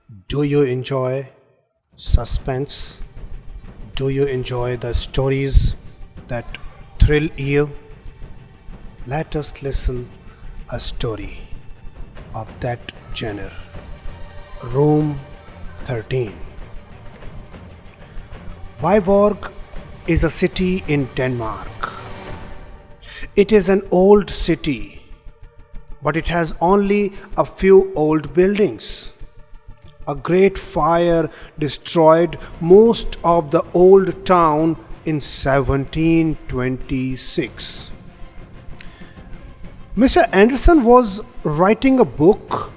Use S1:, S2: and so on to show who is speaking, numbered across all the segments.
S1: Do you enjoy suspense? Do you enjoy the stories that thrill you? Let us listen a story of that genre. Room 13. Viborg is a city in Denmark. It is an old city, but it has only a few old buildings. A great fire destroyed most of the old town in 1726. Mr. Anderson was writing a book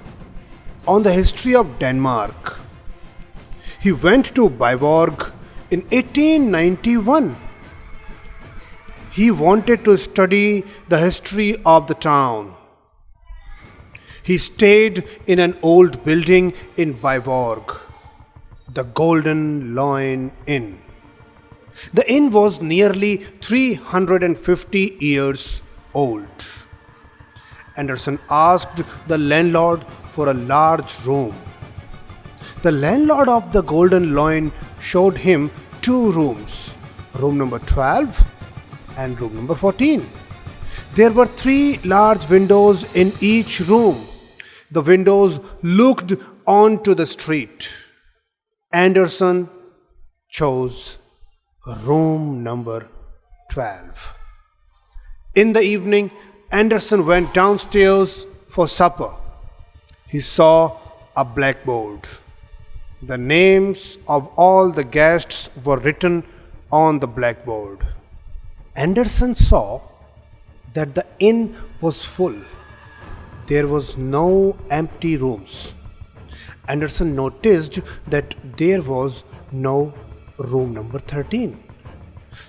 S1: on the history of Denmark. He went to Viborg in 1891. He wanted to study the history of the town. He stayed in an old building in Viborg, the Golden Lion Inn. The inn was nearly 350 years old. Anderson asked the landlord for a large room. The landlord of the Golden Lion showed him two rooms, room number 12 and room number 14. There were three large windows in each room. The windows looked onto the street. Anderson chose room number 12. In the evening, Anderson went downstairs for supper. He saw a blackboard. The names of all the guests were written on the blackboard. Anderson saw that the inn was full. There was no empty rooms. Anderson noticed that there was no room number 13.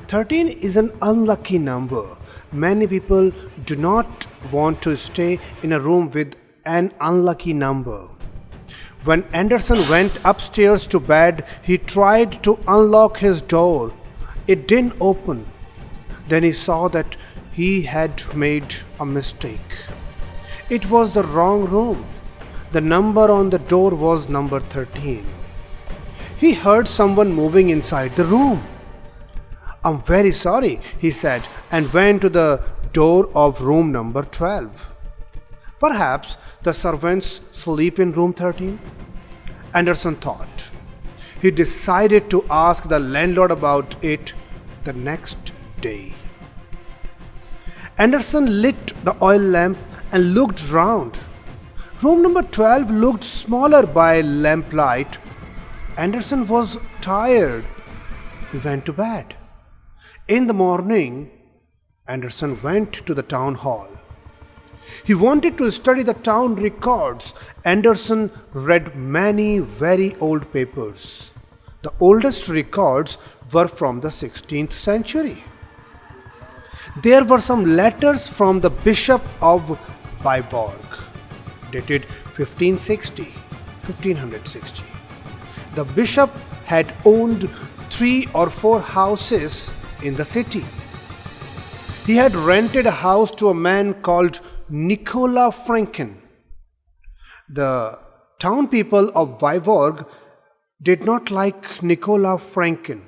S1: 13 is an unlucky number. Many people do not want to stay in a room with an unlucky number. When Anderson went upstairs to bed, he tried to unlock his door. It didn't open. Then he saw that he had made a mistake. It was the wrong room. The number on the door was number 13. He heard someone moving inside the room. "I'm very sorry," he said, and went to the door of room number 12. Perhaps the servants sleep in room 13? Anderson thought. He decided to ask the landlord about it the next day. Anderson lit the oil lamp and looked round. Room number 12 looked smaller by lamplight. Anderson was tired. He went to bed. In the morning, Anderson went to the town hall. He wanted to study the town records. Anderson read many very old papers. The oldest records were from the 16th century. There were some letters from the Bishop of Viborg, dated 1560. The bishop had owned 3 or 4 houses in the city. He had rented a house to a man called Nicola Franken. The town people of Viborg did not like Nicola Franken.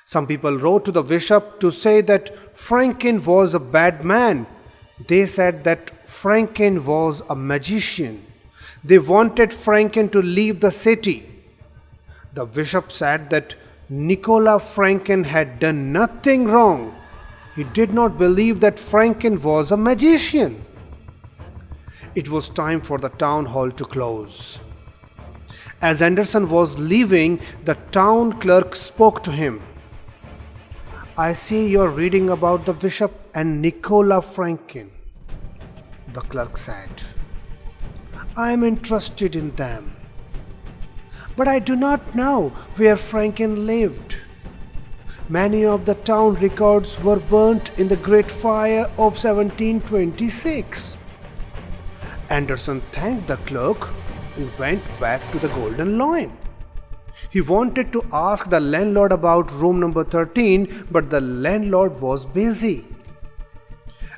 S1: Some people wrote to the bishop to say that Franken was a bad man. They said that Franken was a magician. They wanted Franken to leave the city. The bishop said that Nicola Franken had done nothing wrong. He did not believe that Franken was a magician. It was time for the town hall to close. As Anderson was leaving, the town clerk spoke to him. "I see you're reading about the bishop and Nicola Franken," the clerk said. "I am interested in them, but I do not know where Franken lived. Many of the town records were burnt in the Great Fire of 1726. Anderson thanked the clerk and went back to the Golden Lion. He wanted to ask the landlord about room number 13, but the landlord was busy.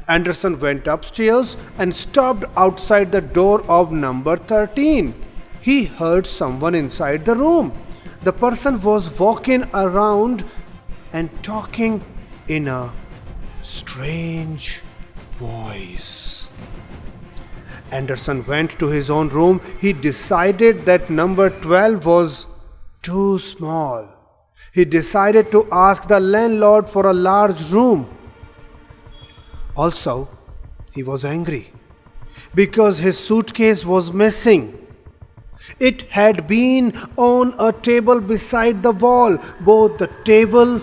S1: Anderson went upstairs and stopped outside the door of number 13. he heard someone inside the room. The person was walking around and talking in a strange voice. Anderson went to his own room. He decided that number 12 was too small. He decided to ask the landlord for a large room. Also, he was angry because his suitcase was missing. It had been on a table beside the wall. Both the table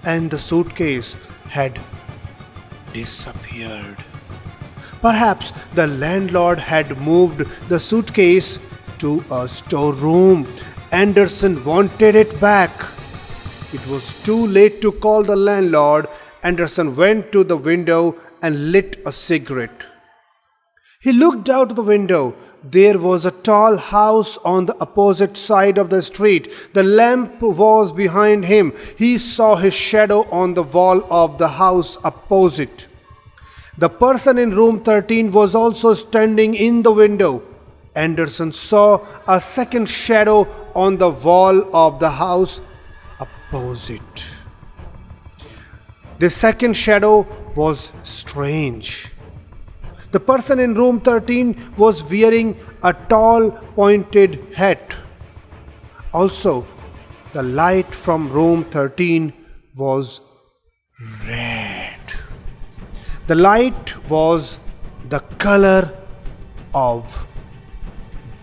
S1: and the suitcase had disappeared. Perhaps the landlord had moved the suitcase to a storeroom. Anderson wanted it back. It was too late to call the landlord. Anderson went to the window and lit a cigarette. He looked out the window. There was a tall house on the opposite side of the street. The lamp was behind him. He saw his shadow on the wall of the house opposite. The person in room 13 was also standing in the window. Anderson saw a second shadow on the wall of the house opposite. The second shadow was strange. The person in room 13 was wearing a tall pointed hat. Also, the light from room 13 was red. The light was the color of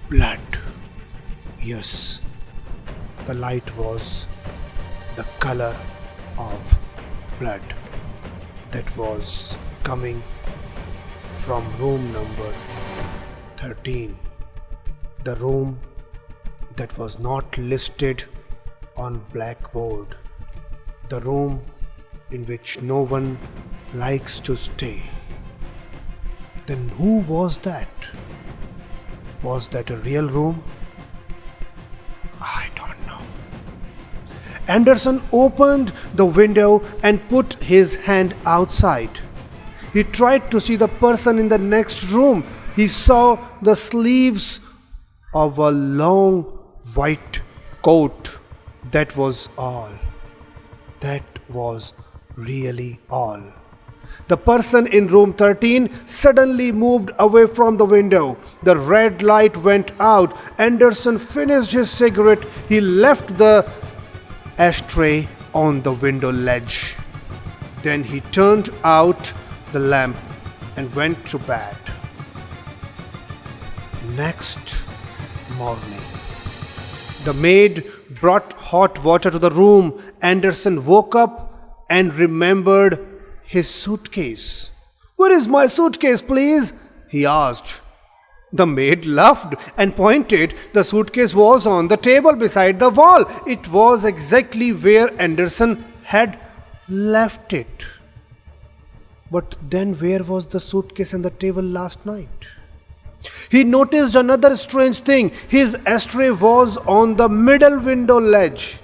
S1: blood. Yes, the light was the color of blood that was coming from room number 13. The room that was not listed on blackboard. The room in which no one likes to stay. Then who was that? Was that a real room? I don't know. Anderson opened the window and put his hand outside. He tried to see the person in the next room. He saw the sleeves of a long white coat. That was all. That was really all. The person in room 13 suddenly moved away from the window. The red light went out. Anderson finished his cigarette. He left the ashtray on the window ledge. Then he turned out the lamp and went to bed. Next morning, the maid brought hot water to the room. Anderson woke up and remembered his suitcase. "Where is my suitcase, please?" he asked. The maid laughed and pointed. The suitcase was on the table beside the wall. It was exactly where Anderson had left it. But then where was the suitcase and the table last night? He noticed another strange thing. His ashtray was on the middle window ledge.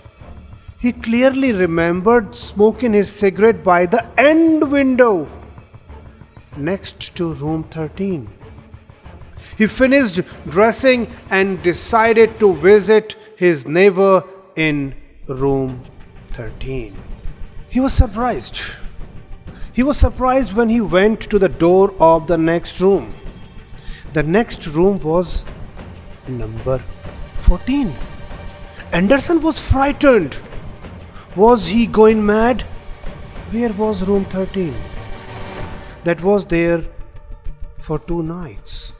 S1: He clearly remembered smoking his cigarette by the end window next to room 13. He finished dressing and decided to visit his neighbor in room 13. He was surprised. He was surprised when he went to the door of the next room. The next room was number 14. Anderson was frightened. Was he going mad? Where was room 13? That was there for 2 nights.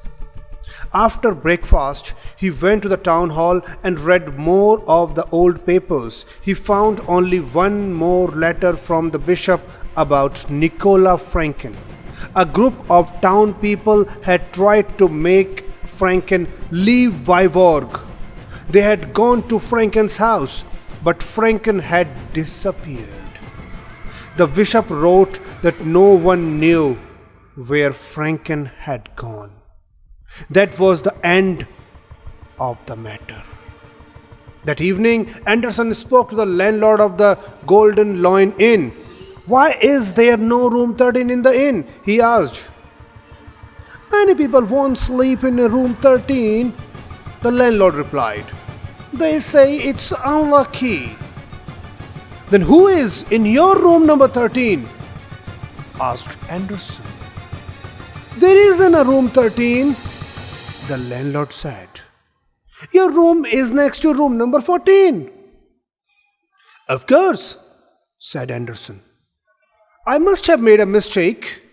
S1: After breakfast, he went to the town hall and read more of the old papers. He found only one more letter from the bishop about Nicola Franken. A group of town people had tried to make Franken leave Viborg. They had gone to Franken's house, but Franken had disappeared. The bishop wrote that no one knew where Franken had gone. That was the end of the matter. That evening, Anderson spoke to the landlord of the Golden Loin Inn. "Why is there no room 13 in the inn?" he asked. "Many people won't sleep in room 13. The landlord replied. They say it's unlucky. Then who is in your room number 13? Asked Anderson. There isn't a room 13, the landlord said. Your room is next to room number 14. Of course, said Anderson. I must have made a mistake.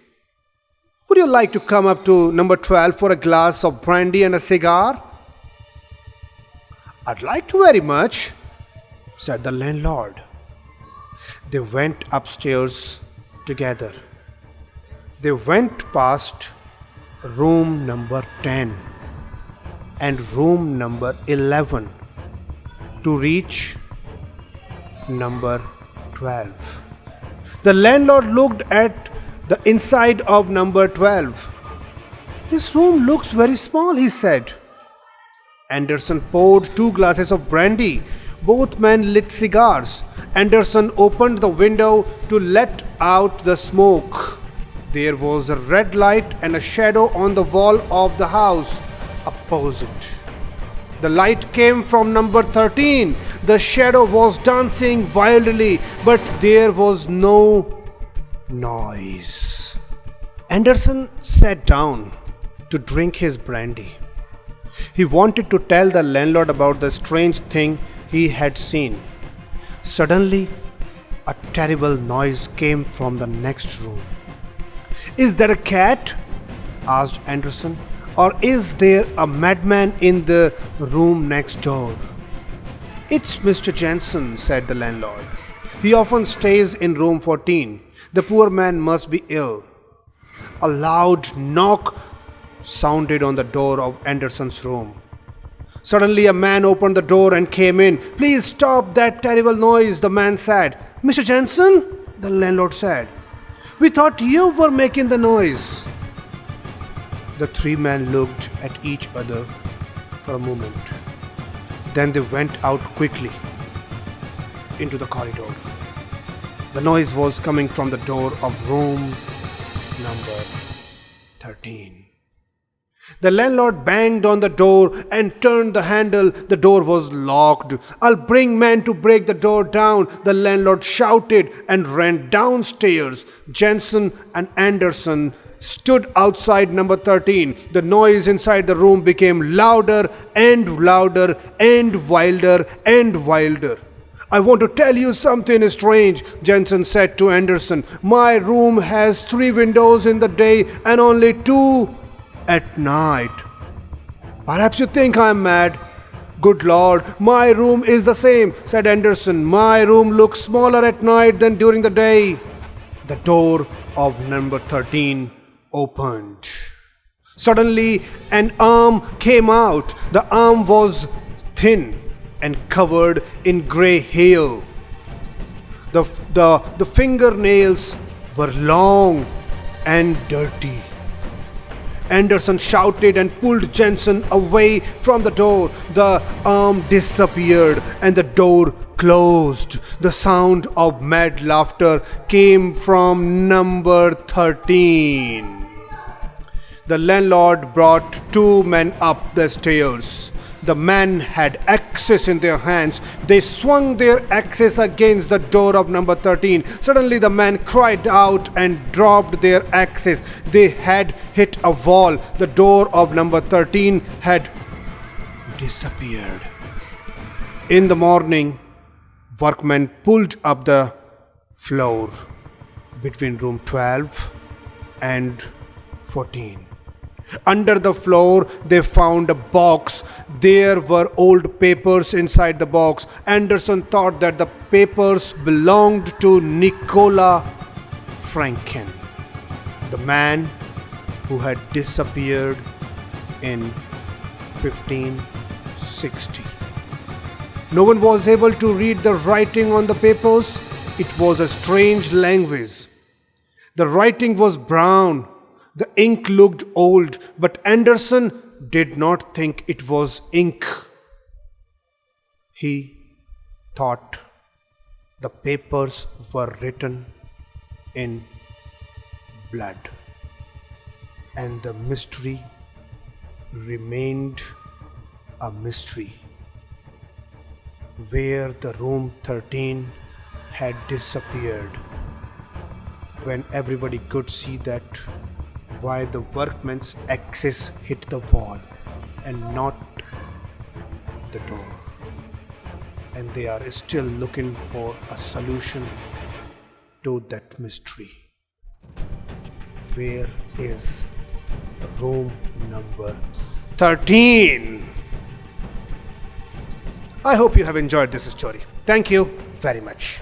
S1: Would you like to come up to number 12 for a glass of brandy and a cigar? I'd like to very much, said the landlord. They went upstairs together. They went past room number 10 and room number 11 to reach number 12. The landlord looked at the inside of number 12. This room looks very small, he said. Anderson poured 2 glasses of brandy. Both men lit cigars. Anderson opened the window to let out the smoke. There was a red light and a shadow on the wall of the house opposite. The light came from number 13. The shadow was dancing wildly, but there was no noise. Anderson sat down to drink his brandy. He wanted to tell the landlord about the strange thing he had seen. Suddenly, a terrible noise came from the next room. Is that a cat? Asked Anderson. Or is there a madman in the room next door? It's Mr. Jensen, said the landlord. He often stays in room 14. The poor man must be ill. A loud knock sounded on the door of Anderson's room. Suddenly a man opened the door and came in. Please stop that terrible noise, the man said. Mr. Jensen, the landlord said. We thought you were making the noise. The 3 men looked at each other for a moment. Then they went out quickly into the corridor. The noise was coming from the door of room number 13. The landlord banged on the door and turned the handle. The door was locked. I'll bring men to break the door down, the landlord shouted and ran downstairs. Jensen and Anderson stood outside number 13. The noise inside the room became louder and louder and wilder and wilder. I want to tell you something strange, Jensen said to Anderson. My room has 3 windows in the day and only 2 at night. Perhaps you think I'm mad. Good Lord, my room is the same, said Anderson. My room looks smaller at night than during the day. The door of number 13 opened. Suddenly, an arm came out. The arm was thin and covered in grey hair. The fingernails were long and dirty. Anderson shouted and pulled Jensen away from the door. The arm disappeared and the door closed. The sound of mad laughter came from number 13. The landlord brought 2 men up the stairs. The men had axes in their hands. They swung their axes against the door of number 13. Suddenly the men cried out and dropped their axes. They had hit a wall. The door of number 13 had disappeared. In the morning, workmen pulled up the floor between room 12 and 14. Under the floor, they found a box. There were old papers inside the box. Anderson thought that the papers belonged to Nicola Franken, the man who had disappeared in 1560. No one was able to read the writing on the papers. It was a strange language. The writing was brown. The ink looked old, but Anderson did not think it was ink. He thought the papers were written in blood, and the mystery remained a mystery where the room 13 had disappeared when everybody could see that why the workman's axis hit the wall and not the door. And they are still looking for a solution to that mystery. Where is room number 13? I hope you have enjoyed this story. Thank you very much.